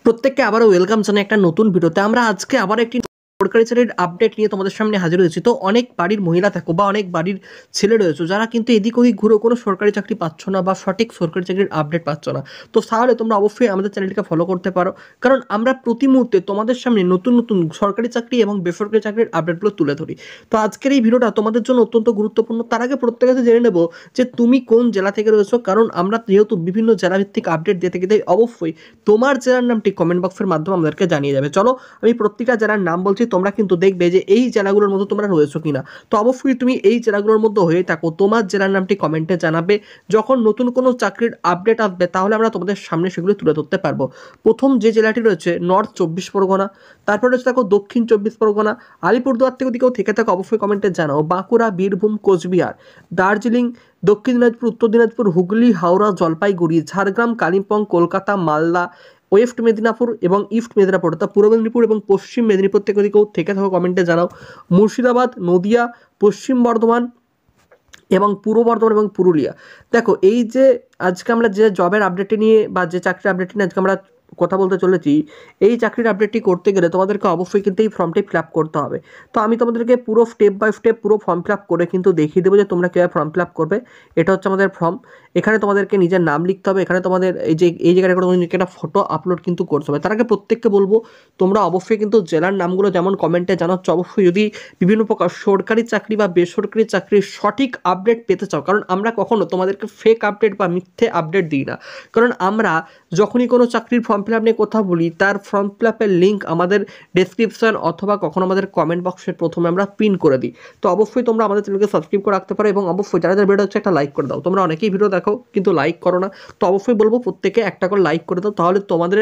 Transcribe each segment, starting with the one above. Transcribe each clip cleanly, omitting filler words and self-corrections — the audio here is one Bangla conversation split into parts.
প্রত্যেককে আবারও ওয়েলকাম জানাই একটা নতুন ভিডিওতে। আমরা আজকে আবার একটি সরকারি চাকরির আপডেট নিয়ে তোমাদের সামনে হাজির হয়েছি। তো অনেক বাড়ির মহিলা থাকো বা অনেক বাড়ির ছেলে রয়েছে যারা কিন্তু এদিক ওদিক ঘুরে কোনো সরকারি চাকরি পাচ্ছ না বা সঠিক সরকারি চাকরির আপডেট পাচ্ছ না। তো তাহলে তোমরা অবশ্যই আমাদের চ্যানেলটিকে ফলো করতে পারো, কারণ আমরা প্রতি মুহূর্তে তোমাদের সামনে নতুন নতুন সরকারি চাকরি এবং বেসরকারি চাকরির আপডেটগুলো তুলে ধরি। তো আজকের এই ভিডিওটা তোমাদের জন্য অত্যন্ত গুরুত্বপূর্ণ। তার আগে প্রত্যেকে জেনে নেব যে তুমি কোন জেলা থেকে রয়েছো, কারণ আমরা যেহেতু বিভিন্ন জেলাভিত্তিক আপডেট দিয়ে থাকি, তাই অবশ্যই তোমার জেলার নামটি কমেন্ট বক্সের মাধ্যমে আমাদেরকে জানিয়ে যাবে। চলো আমি প্রত্যেকটা জেলার নাম বলছি, তোমরা কিন্তু দেখবে যে এই জেলাগুলোর মধ্যে তোমরা রয়েছো কিনা। তো অবশ্যই তুমি এই জেলাগুলোর মধ্যে হয়ে থাকো, তোমার জেলার নামটি কমেন্টে জানাবে। যখন নতুন কোনো চাকরির আপডেট আসবে তাহলে আমরা তোমাদের সামনে সেগুলো তুলে ধরতে পারবো। প্রথম যে জেলাটি রয়েছে নর্থ 24 পরগনা, তারপর রয়েছে দেখো দক্ষিণ 24 পরগনা, আলিপুরদুয়ার থেকে দিকেও থেকে থাকো অবশ্যই কমেন্টে জানাও। বাঁকুড়া, বীরভূম, কোচবিহার, দার্জিলিং, দক্ষিণ দিনাজপুর, উত্তর দিনাজপুর, হুগলি, হাওড়া, জলপাইগুড়ি, ঝাড়গ্রাম, কালিম্পং, কলকাতা, মালদা, ওয়েস্ট মেদিনীপুর এবং ইস্ট মেদিনীপুর অর্থাৎ পূর্ব মেদিনীপুর এবং পশ্চিম মেদিনীপুর থেকে কেউ থেকে থাকো কমেন্টে জানাও। মুর্শিদাবাদ, নদিয়া, পশ্চিম বর্ধমান এবং পূর্ব বর্ধমান এবং পুরুলিয়া। দেখো এই যে আজকে আমরা যে জবের আপডেটটি নিয়ে বা যে চাকরির আপডেটটি নিয়ে আজকে আমরা কথা বলতে চলেছি, এই চাকরির আপডেটটি করতে গেলে তোমাদেরকে অবশ্যই কিন্তু এই ফর্মটি ফিল আপ করতে হবে। তো আমি তোমাদেরকে পুরো স্টেপ বাই স্টেপ পুরো ফর্ম ফিল আপ করে কিন্তু দেখিয়ে দেবো যে তোমরা কীভাবে ফর্ম ফিল আপ করবে। এটা হচ্ছে আমাদের ফর্ম। এখানে তোমাদেরকে নিজের নাম লিখতে হবে। এখানে তোমাদের এই জায়গাটা করে একটা ফটো আপলোড কিন্তু করতে হবে। তার আগে প্রত্যেককে বলবো তোমরা অবশ্যই কিন্তু জেলার নামগুলো যেমন কমেন্টে জানাচ্ছ, অবশ্যই যদি বিভিন্ন প্রকার সরকারি চাকরি বা বেসরকারি চাকরির সঠিক আপডেট পেতে চাও, কারণ আমরা কখনো তোমাদেরকে ফেক আপডেট বা মিথ্যে আপডেট দিই না। কারণ আমরা যখনই কোনো চাকরির ফর্ম ফিল আপ নিয়ে কথা বলি তার ফর্ম ফিল আপের লিঙ্ক আমাদের ডেসক্রিপশন অথবা কখনো আমাদের কমেন্ট বক্সের প্রথমে আমরা পিন করে দিই। তো অবশ্যই তোমরা আমাদের চ্যানেলকে সাবস্ক্রাইব করে রাখতে পারো এবং অবশ্যই যারা যারা ভিডিও হচ্ছে একটা লাইক করে দাও। তোমরা অনেকেই ভিডিও দেখো কিন্তু লাইক করো না, তো অবশ্যই বলবো প্রত্যেকে একটা করে লাইক করে দাও। তাহলে তোমাদের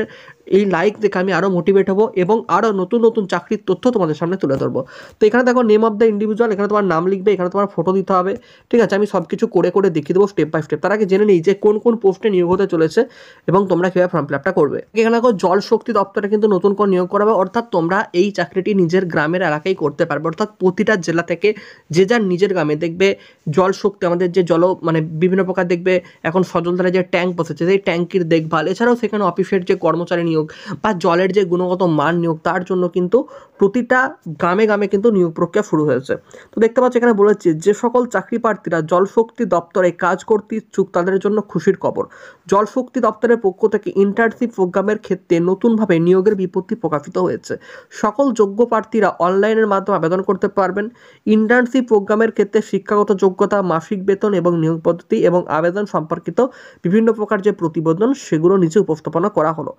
এই লাইক দেখে আমি আরও মোটিভেট হবো এবং আরও নতুন নতুন চাকরির তথ্য তোমাদের সামনে তুলে ধরবো। তো এখানে দেখো নেম অফ দ্য ইন্ডিভিজুয়াল, এখানে তোমার নাম লিখবে, এখানে তোমার ফটো দিতে হবে। ঠিক আছে, আমি সব কিছু করে করে দেখিয়ে দেবো স্টেপ বাই স্টেপ। তার আগে জেনে নিই যে কোন কোন পোস্টে নিয়োগ হতে চলেছে এবং তোমরা কীভাবে ফর্ম ফিল আপটা করবে। এখানে দেখো জল শক্তি দপ্তরে কিন্তু নতুন করে নিয়োগ করা হবে, অর্থাৎ তোমরা এই চাকরিটি নিজের গ্রামের এলাকায় করতে পারবে। অর্থাৎ প্রতিটা জেলা থেকে যে যার নিজের গ্রামে দেখবে জল শক্তি, আমাদের যে মানে বিভিন্ন প্রকার দেখবে এখন সজলধারে যে ট্যাঙ্ক বসেছে সেই ট্যাঙ্কির দেখভাল, এছাড়াও সেখানে অফিসের যে কর্মচারী নিয়োগ বা জলের যে গুণগত মান নিয়োগ, তার জন্য কিন্তু প্রতিটা গ্রামে গ্রামে কিন্তু নিয়োগ প্রক্রিয়া শুরু হয়েছে। তো দেখতে পাচ্ছ এখানে বলেছে যে সকল চাকরি প্রার্থীরা জলশক্তি দপ্তরে কাজ করতে ইচ্ছুক তাদের জন্য খুশির খবর। জলশক্তি দপ্তরের পক্ষ থেকে ইন্টার্নশিপ প্রোগ্রামের ক্ষেত্রে নতুনভাবে নিয়োগের বিজ্ঞপ্তি প্রকাশিত হয়েছে। সকল যোগ্য প্রার্থীরা অনলাইনের মাধ্যমে আবেদন করতে পারবেন। ইন্টার্নশিপ প্রোগ্রামের ক্ষেত্রে শিক্ষাগত যোগ্যতা, মাসিক বেতন এবং নিয়োগ পদ্ধতি এবং আবেদন সম্পর্কিত বিভিন্ন প্রকার যে প্রতিবেদন সেগুলো নিচে উপস্থাপনা করা হলো।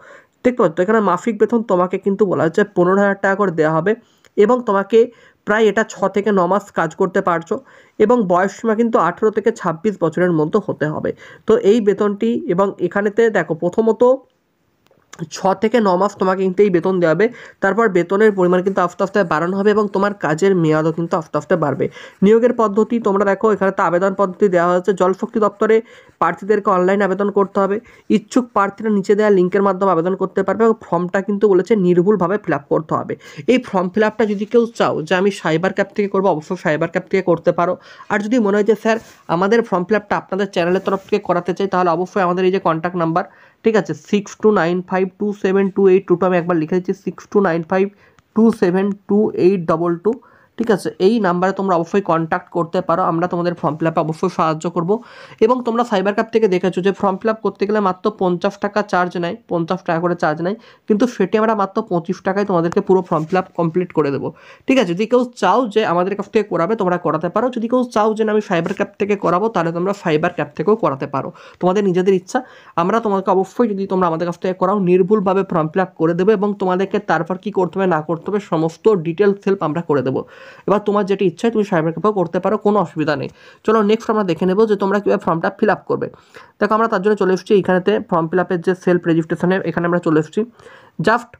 দেখতে পাচ্ছ এখানে মাসিক বেতন তোমাকে কিন্তু বলা হচ্ছে 15,000 টাকা করে দেওয়া হবে এবং তোমাকে প্রায় এটা 6 থেকে 9 মাস কাজ করতে পারছো এবং বয়সসীমা কিন্তু 18 থেকে 26 বছরের মধ্যে হতে হবে। তো এই বেতনটি এবং এখানেতে দেখো প্রথমত 6 থেকে 9 মাস তোমাকে কিন্তু এই বেতন দেওয়া হবে। তারপর বেতনের পরিমাণ কিন্তু আস্তে আস্তে বাড়ানো হবে এবং তোমার কাজের মেয়াদও কিন্তু আস্তে আস্তে বাড়বে। নিয়োগের পদ্ধতি তোমরা দেখো এখানে তো আবেদন পদ্ধতি দেওয়া হয়েছে। জলশক্তি দপ্তরে প্রার্থীদেরকে অনলাইনে আবেদন করতে হবে। ইচ্ছুক প্রার্থীরা নিচে দেওয়া লিঙ্কের মাধ্যমে আবেদন করতে পারবে এবং ফর্মটা কিন্তু বলেছে নির্ভুলভাবে ফিল আপ করতে হবে। এই ফর্ম ফিল আপটা যদি কেউ চাও যে আমি সাইবার ক্যাফে থেকে করবো, অবশ্যই সাইবার ক্যাফে থেকে করতে পারো। আর যদি মনে হয় যে স্যার আমাদের ফর্ম ফিল আপটা আপনাদের চ্যানেলের তরফ থেকে করাতে চাই, তাহলে অবশ্যই আমাদের এই যে কন্ট্যাক্ট নাম্বার, ঠিক আছে, 6295272822, আমি একবার লিখে দিচ্ছি 6295272822, ঠিক আছে, এই নাম্বারে তোমরা অবশ্যই কন্ট্যাক্ট করতে পারো। আমরা তোমাদের ফর্ম ফিল আপে অবশ্যই সাহায্য করব। এবং তোমরা সাইবার ক্যাফে থেকে দেখেছো যে ফর্ম ফিল আপ করতে গেলে মাত্র 50 টাকা চার্জ নেয়, 50 টাকা করে চার্জ নেয়, কিন্তু সেটি আমরা মাত্র 25 টাকায় তোমাদেরকে পুরো ফর্ম ফিল আপ কমপ্লিট করে দেবো। ঠিক আছে, যদি কেউ চাও যে আমাদের কাছ থেকে করাবে তোমরা করাতে পারো। যদি কেউ চাও যে আমি সাইবার ক্যাফে থেকে করাবো তাহলে তোমরা সাইবার ক্যাফে থেকেও করাতে পারো, তোমাদের নিজেদের ইচ্ছা। আমরা তোমাকে অবশ্যই যদি তোমরা আমাদের কাছ থেকে করাও নির্ভুলভাবে ফর্ম ফিল আপ করে দেবো এবং তোমাদেরকে তারপর কী করতে হবে না করতে হবে সমস্ত ডিটেলস হেল্প আমরা করে দেবো। এবার তোমার যেটা ইচ্ছা তুমি সাইবার ক্যাফেও করতে পারো, কোনো অসুবিধা নেই। চলো নেক্সট আমরা দেখে নেবো যে তোমরা কীভাবে ফর্মটা ফিল আপ করবে। দেখো আমরা তার জন্য চলে এসেছি এইখানেতে ফর্ম ফিল আপের যে সেলফ রেজিস্ট্রেশনের এখানে আমরা চলে এসেছি। জাস্ট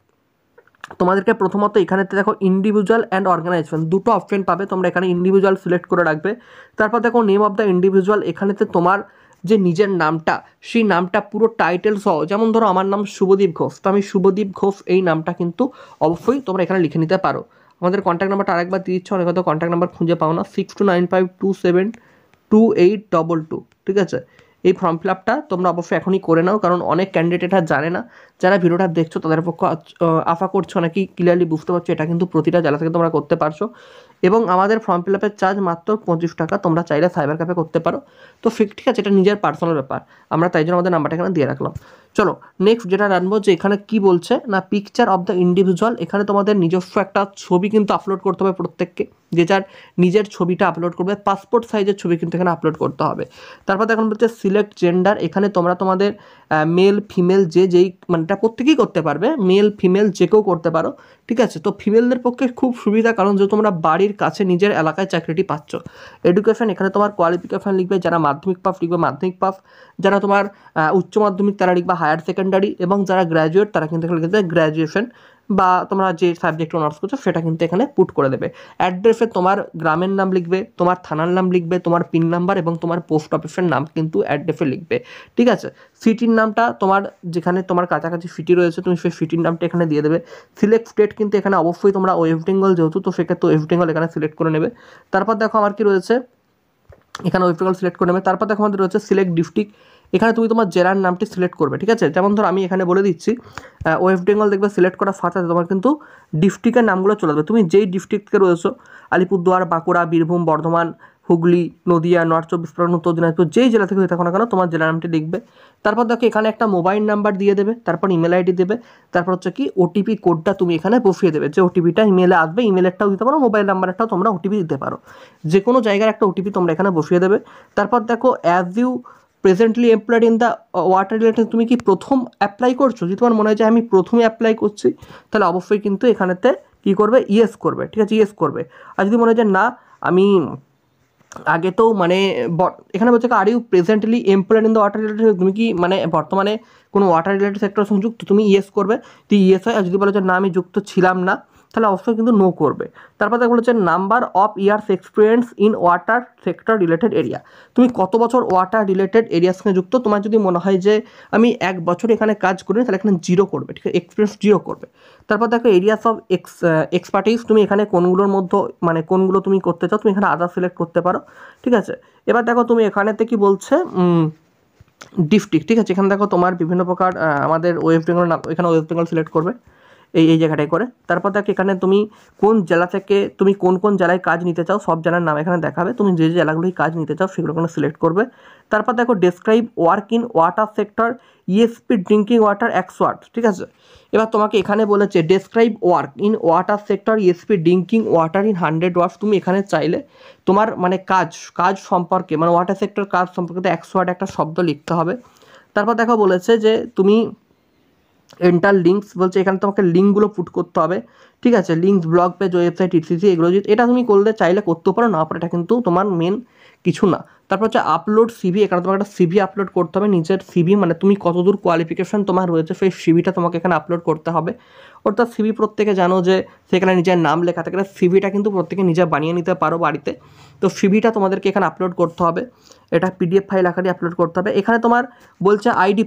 তোমাদেরকে প্রথমত এখানেতে দেখো ইন্ডিভিজুয়াল অ্যান্ড অর্গানাইজেশন দুটো অপশন পাবে, তোমরা এখানে ইন্ডিভিজুয়াল সিলেক্ট করে রাখবে। তারপর দেখো নেম অফ দ্য ইন্ডিভিজুয়াল, এখানেতে তোমার যে নিজের নামটা সেই নামটা পুরো টাইটেল সহ, যেমন ধরো আমার নাম শুভদীপ ঘোষ, তো আমি শুভদীপ ঘোষ এই নামটা কিন্তু অবশ্যই তোমরা এখানে লিখে নিতে পারো। আমাদের কন্ট্যাক্ট নাম্বারটা আরেকবার দিয়ে দিচ্ছ, অনেক হয়তো কন্ট্যাক্ট নাম্বার খুঁজে পাও না, 6295272822, ঠিক আছে। এই ফর্ম ফিল আপটা তোমরা অবশ্যই এখনই করে নাও, কারণ অনেক ক্যান্ডিডেট এটা জানে না। যারা ভিডিওটা দেখছো তাদের পক্ষে আশা করছো নাকি ক্লিয়ারলি বুঝতে পারছো এটা কিন্তু প্রতিটা জেলা থেকে তোমরা করতে পারছো। এবং আমাদের ফর্ম ফিল আপের চার্জ মাত্র 25 টাকা, তোমরা চাইলে সাইবার ক্যাফে করতে পারো। তো ঠিক আছে, এটা নিজের পার্সোনাল ব্যাপার, আমরা তাই জন্য আমাদের নাম্বারটা এখানে দিয়ে রাখলাম। চলো নেক্সট যেটা জানবো যে এখানে কি বলছে না, পিকচার অফ দ্য ইন্ডিভিজুয়াল। এখানে তোমাদের নিজস্ব একটা ছবি কিন্তু আপলোড করতে হবে প্রত্যেককে, যে যার নিজের ছবিটা আপলোড করবে, পাসপোর্ট সাইজের ছবি কিন্তু এখানে আপলোড করতে হবে। তারপর এখন বলছে সিলেক্ট জেন্ডার। এখানে তোমরা তোমাদের মেল ফিমেল যেই মানে এটা প্রত্যেকেই করতে পারবে, মেল ফিমেল যে কেউ করতে পারো, ঠিক আছে। তো ফিমেলদের পক্ষে খুব সুবিধা, কারণ যে তোমরা বাড়ির কাছে নিজের এলাকায় চাকরিটি পাচ্ছ। এডুকেশন, এখানে তোমার কোয়ালিফিকেশন লিখবে, যারা মাধ্যমিক পাস লিখবে মাধ্যমিক পাস, যারা তোমার উচ্চ মাধ্যমিক তারা লিখবে হায়ার সেকেন্ডারি, এবং যারা গ্র্যাজুয়েট তারা কিন্তু এখানে লিখবে গ্র্যাজুয়েশন, বা তোমরা যে সাবজেক্ট অনার্স করছো সেটা কিন্তু এখানে পুট করে দেবে। অ্যাড্রেসে তোমার গ্রামের নাম লিখবে, তোমার থানার নাম লিখবে, তোমার পিন নাম্বার এবং তোমার পোস্ট অফিসের নাম কিন্তু অ্যাড্রেসে লিখবে, ঠিক আছে। সিটির নামটা তোমার যেখানে তোমার কাছাকাছি সিটি রয়েছে তুমি সেই সিটির নামটা এখানে দিয়ে দেবে। সিলেক্ট স্টেট, কিন্তু এখানে অবশ্যই তোমরা ওয়েস্ট বেঙ্গল যেহেতু, তো সেক্ষেত্রে ওয়েস্ট বেঙ্গল এখানে সিলেক্ট করে নেবে। তারপর দেখো আমার কি রয়েছে, এখানে ওয়েস্ট বেঙ্গল সিলেক্ট করে নেবে। তারপর দেখো আমাদের রয়েছে সিলেক্ট ডিস্ট্রিক্ট। এখানে তুমি তোমার জেলার নামটি সিলেক্ট করবে, ঠিক আছে। যেমন ধর আমি এখানে বলে দিচ্ছি ওয়েস্ট বেঙ্গল, দেখবে সিলেক্ট করার সাথে তোমার কিন্তু ডিস্ট্রিক্টের নামগুলো চলে যাবে। তুমি যেই ডিস্ট্রিক্ট থেকে রয়েছো, আলিপুরদুয়ার, বাঁকুড়া, বীরভূম, বর্ধমান, হুগলি, নদিয়া, নর্থ চব্বিশ পরগনা, উত্তর দিনাজপুর, যেই জেলা থেকে হয়ে থাকো না কেন তোমার জেলার নামটি লিখবে। তারপর দেখো এখানে একটা মোবাইল নাম্বার দিয়ে দেবে, তারপর ইমেল আইডি দেবে, তারপর হচ্ছে কি ওটিপি কোডটা তুমি এখানে বসিয়ে দেবে, যে ওটিপিটা ইমেলে আসবে, ইমেলেরটাও দিতে পারো, মোবাইল নাম্বারটাও তোমরা ওটিপি দিতে পারো, যে কোনো জায়গার একটা ওটিপি তোমরা এখানে বসিয়ে দেবে। তারপর দেখো as you presently employed in the water related, তুমি কি প্রথম অ্যাপ্লাই করছো? যদি তোমার মনে হয় যে আমি প্রথমে অ্যাপ্লাই করছি, তাহলে অবশ্যই কিন্তু এখানেতে কী করবে, ইয়েস করবে, ঠিক আছে, ইয়েস করবে। আর যদি মনে হয় যে না আমি আগে তো মানে এখানে বলছে are you presently employed in the water related, তুমি কি মানে বর্তমানে কোনো ওয়াটার রিলেটেড সেক্টর সঙ্গে যুক্ত, তুমি ইয়েস করবে, তুই ইয়েস হয়। আর যদি বলো যে না আমি যুক্ত ছিলাম না, তাহলে অবশ্যই কিন্তু নো করবে। তারপর দেখো বলেছে number of years experience in water sector related area, তুমি কত বছর ওয়াটার রিলেটেড এরিয়ার সঙ্গে যুক্ত। তোমার যদি মনে হয় যে আমি 1 বছর এখানে কাজ করি, তাহলে এখানে 0 করবে, ঠিক আছে, এক্সপিরিয়েন্স 0 করবে। তারপর দেখো এরিয়াস অফ এক্সপার্টিস, তুমি এখানে কোনগুলোর মধ্যে মানে কোনগুলো তুমি করতে চাও, তুমি এখানে আদার সিলেক্ট করতে পারো, ঠিক আছে। এবার দেখো তুমি এখানেতে কি বলছে ডিস্ট্রিক্ট, ঠিক আছে। এখানে দেখো তোমার বিভিন্ন প্রকার আমাদের ওয়েস্ট বেঙ্গল নাম, এখানে ওয়েস্ট বেঙ্গল সিলেক্ট করবে এই জায়গাটায় করে। তারপর দেখো এখানে তুমি কোন জেলা থেকে তুমি কোন কোন জেলায় কাজ নিতে চাও, সব জেলার নাম এখানে দেখাবে, তুমি যে জেলাগুলোই কাজ নিতে চাও সেগুলো এখানে সিলেক্ট করবে। তারপর দেখো describe work in water sector ESP drinking water 100 watt, ঠিক আছে। এবার তোমাকে এখানে বলেছে describe work in water sector ESP drinking water in 100 watts. তুমি এখানে চাইলে তোমার মানে কাজ সম্পর্কে মানে ওয়াটার সেক্টর কাজ সম্পর্কে 100 ওয়াট একটা শব্দ লিখতে হবে। তারপর দেখো বলেছে যে তুমি এন্টার লিঙ্কস, বলছে এখানে তোমাকে লিঙ্কগুলো পুট করতে হবে, ঠিক আছে। Links, blog page, website, etc, এগুলো এটা তুমি করলে চাইলে করতে পারো, না পারো এটা কিন্তু তোমার মেন কিছু না। তারপর হচ্ছে আপলোড সিভি, এখানে তোমাকে একটা সিভি আপলোড করতে হবে, নিজের সিভি মানে তুমি কতদূর কোয়ালিফিকেশন তোমার রয়েছে সেই সিভিটা তোমাকে এখানে আপলোড করতে হবে। অর্থাৎ সিভি প্রত্যেকে জানো যে সেখানে নিজের নাম লেখা থাকে, সিভিটা কিন্তু প্রত্যেকে নিজে বানিয়ে নিতে পারো বাড়িতে। তো সিভিটা তোমাদেরকে এখানে আপলোড করতে হবে, এটা পিডিএফ ফাইল আকারে আপলোড করতে হবে। এখানে তোমার বলছে আইডি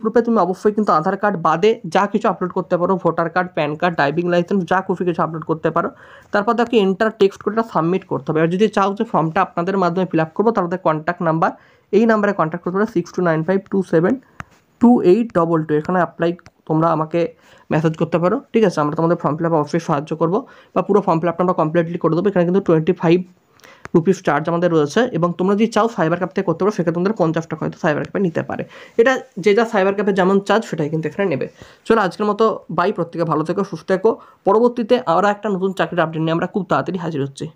প্রুফে তুমি অবশ্যই কিন্তু আধার কার্ড বাদে যা কিছু আপলোড করতে পারো, voter card, pan card, driving licence, যা কিছু আপলোড করতে পারো। তারপর দেখো এন্টার টেক্সট করে সাবমিট করতে হবে। আর যদি চাও যে ফর্মটা আপনাদের মাধ্যমে ফিল আপ করবো, তাহলে কন্ট্যাক্ট নাম্বার, এই নাম্বারে কন্ট্যাক্ট করতে পারো 6295272822, এখানে অ্যাপ্লাই তোমরা আমাকে মেসেজ করতে পারো, ঠিক আছে। আমরা তোমাদের ফর্ম ফিল আপ অবশ্যই সাহায্য করবো, বা পুরো ফর্ম ফিল আপটা আমরা কমপ্লিটলি করে দেবো। এখানে কিন্তু 25 রুপিস চার্জ আমাদের রয়েছে, এবং তোমরা যদি চাও সাইবার ক্যাফে থেকে করতে পারো, সেক্ষেত্রে তোমাদের 50 টাকা হয়তো সাইবার ক্যাফে নিতে পারে। এটা যে যা সাইবার ক্যাফে যেমন চার্জ সেটাই কিন্তু এখানে নেবে। চলো আজকের মতো বাই, প্রত্যেকে ভালো থেকো, সুস্থ থেকো। পরবর্তীতে আমরা একটা নতুন চাকরির আপডেট নিয়ে আমরা খুব তাড়াতাড়ি হাজির হচ্ছি।